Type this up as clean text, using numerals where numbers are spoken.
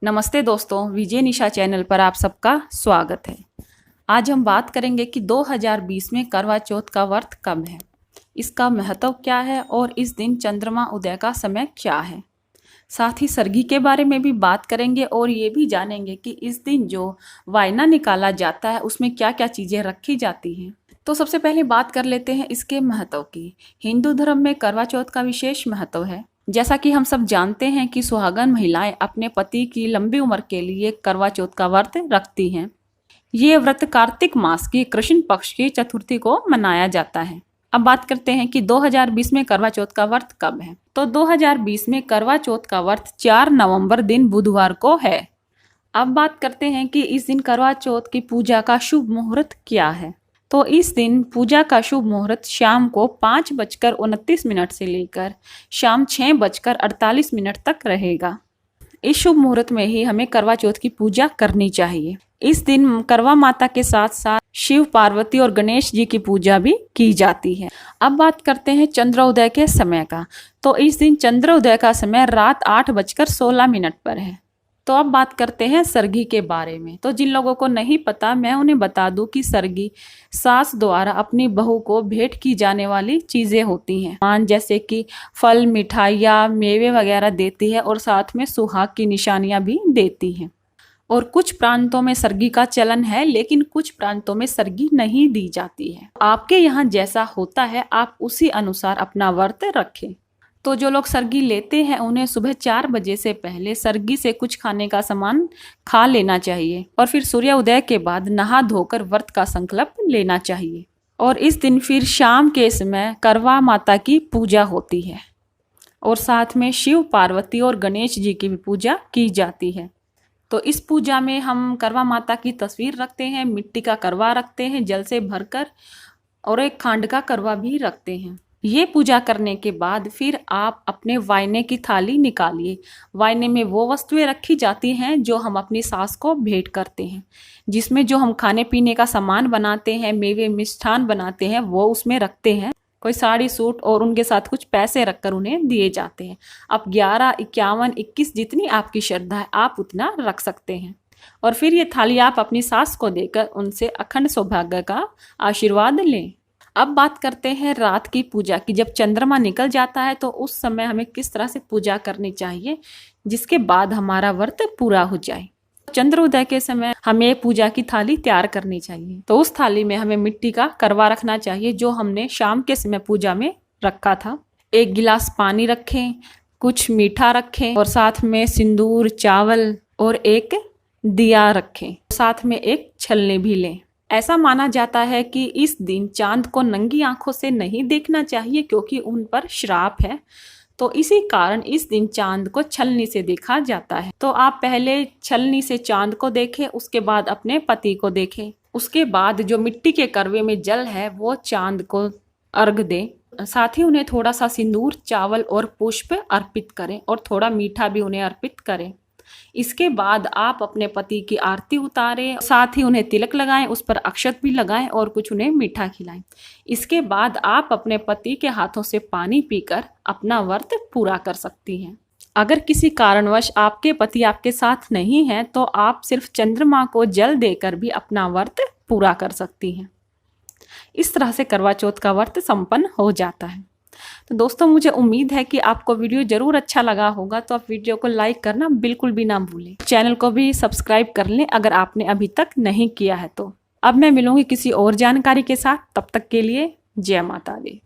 नमस्ते दोस्तों, विजय निशा चैनल पर आप सबका स्वागत है। आज हम बात करेंगे कि 2020 में करवा चौथ का व्रत कब है, इसका महत्व क्या है और इस दिन चंद्रमा उदय का समय क्या है। साथ ही सरगी के बारे में भी बात करेंगे और ये भी जानेंगे कि इस दिन जो वायना निकाला जाता है उसमें क्या क्या चीज़ें रखी जाती हैं। तो सबसे पहले बात कर लेते हैं इसके महत्व की। हिंदू धर्म में करवा चौथ का विशेष महत्व है। जैसा कि हम सब जानते हैं कि सुहागन महिलाएं अपने पति की लंबी उम्र के लिए करवा चौथ का व्रत रखती हैं। ये व्रत कार्तिक मास की कृष्ण पक्ष की चतुर्थी को मनाया जाता है। अब बात करते हैं कि 2020 में करवा चौथ का व्रत कब है। तो 2020 में करवा चौथ का व्रत 4 नवंबर दिन बुधवार को है। अब बात करते हैं कि इस दिन करवा चौथ की पूजा का शुभ मुहूर्त क्या है। तो इस दिन पूजा का शुभ मुहूर्त शाम को 5:29 से लेकर शाम 6:48 तक रहेगा। इस शुभ मुहूर्त में ही हमें करवा चौथ की पूजा करनी चाहिए। इस दिन करवा माता के साथ साथ शिव, पार्वती और गणेश जी की पूजा भी की जाती है। अब बात करते हैं चंद्रोदय के समय का। तो इस दिन चंद्रोदय का समय रात 8:16 पर है। तो अब बात करते हैं सरगी के बारे में। तो जिन लोगों को नहीं पता, मैं उन्हें बता दूं कि सरगी सास द्वारा अपनी बहू को भेंट की जाने वाली चीजें होती हैं। मान जैसे कि फल, मिठाइयाँ, मेवे वगैरह देती है और साथ में सुहाग की निशानियां भी देती हैं। और कुछ प्रांतों में सरगी का चलन है, लेकिन कुछ प्रांतों में सरगी नहीं दी जाती है। आपके यहाँ जैसा होता है आप उसी अनुसार अपना व्रत रखें। तो जो लोग सरगी लेते हैं उन्हें सुबह 4 बजे से पहले सरगी से कुछ खाने का सामान खा लेना चाहिए और फिर सूर्य उदय के बाद नहा धोकर व्रत का संकल्प लेना चाहिए। और इस दिन फिर शाम के समय करवा माता की पूजा होती है और साथ में शिव, पार्वती और गणेश जी की भी पूजा की जाती है। तो इस पूजा में हम करवा माता की तस्वीर रखते हैं, मिट्टी का करवा रखते हैं जल से भरकर और एक खांड का करवा भी रखते हैं। ये पूजा करने के बाद फिर आप अपने वायने की थाली निकालिए। वायने में वो वस्तुएं रखी जाती हैं जो हम अपनी सास को भेंट करते हैं, जिसमें जो हम खाने पीने का सामान बनाते हैं, मेवे मिष्ठान बनाते हैं, वो उसमें रखते हैं। कोई साड़ी, सूट और उनके साथ कुछ पैसे रखकर उन्हें दिए जाते हैं। अब 11, 51, 21 जितनी आपकी श्रद्धा है आप उतना रख सकते हैं। और फिर ये थाली आप अपनी सास को देकर उनसे अखंड सौभाग्य का आशीर्वाद लें। अब बात करते हैं रात की पूजा की। जब चंद्रमा निकल जाता है तो उस समय हमें किस तरह से पूजा करनी चाहिए जिसके बाद हमारा व्रत पूरा हो जाए। चंद्रोदय के समय हमें पूजा की थाली तैयार करनी चाहिए। तो उस थाली में हमें मिट्टी का करवा रखना चाहिए जो हमने शाम के समय पूजा में रखा था। 1 गिलास पानी रखें, कुछ मीठा रखें और साथ में सिंदूर, चावल और एक दिया रखें। साथ में एक छलनी भी लें। ऐसा माना जाता है कि इस दिन चांद को नंगी आंखों से नहीं देखना चाहिए क्योंकि उन पर श्राप है। तो इसी कारण इस दिन चांद को छलनी से देखा जाता है। तो आप पहले छलनी से चांद को देखें, उसके बाद अपने पति को देखें। उसके बाद जो मिट्टी के करवे में जल है वो चांद को अर्घ दें। साथ ही उन्हें थोड़ा सा सिंदूर, चावल और पुष्प अर्पित करें और थोड़ा मीठा भी उन्हें अर्पित करें। इसके बाद आप अपने पति की आरती उतारें, साथ ही उन्हें तिलक लगाएं, उस पर अक्षत भी लगाएं और कुछ उन्हें मीठा खिलाएं। इसके बाद आप अपने पति के हाथों से पानी पीकर अपना व्रत पूरा कर सकती हैं। अगर किसी कारणवश आपके पति आपके साथ नहीं हैं तो आप सिर्फ चंद्रमा को जल देकर भी अपना व्रत पूरा कर सकती हैं। इस तरह से करवा चौथ का व्रत संपन्न हो जाता है। तो दोस्तों, मुझे उम्मीद है कि आपको वीडियो जरूर अच्छा लगा होगा। तो आप वीडियो को लाइक करना बिल्कुल भी ना भूलें। चैनल को भी सब्सक्राइब कर लें अगर आपने अभी तक नहीं किया है तो। अब मैं मिलूंगी किसी और जानकारी के साथ। तब तक के लिए जय माता दी।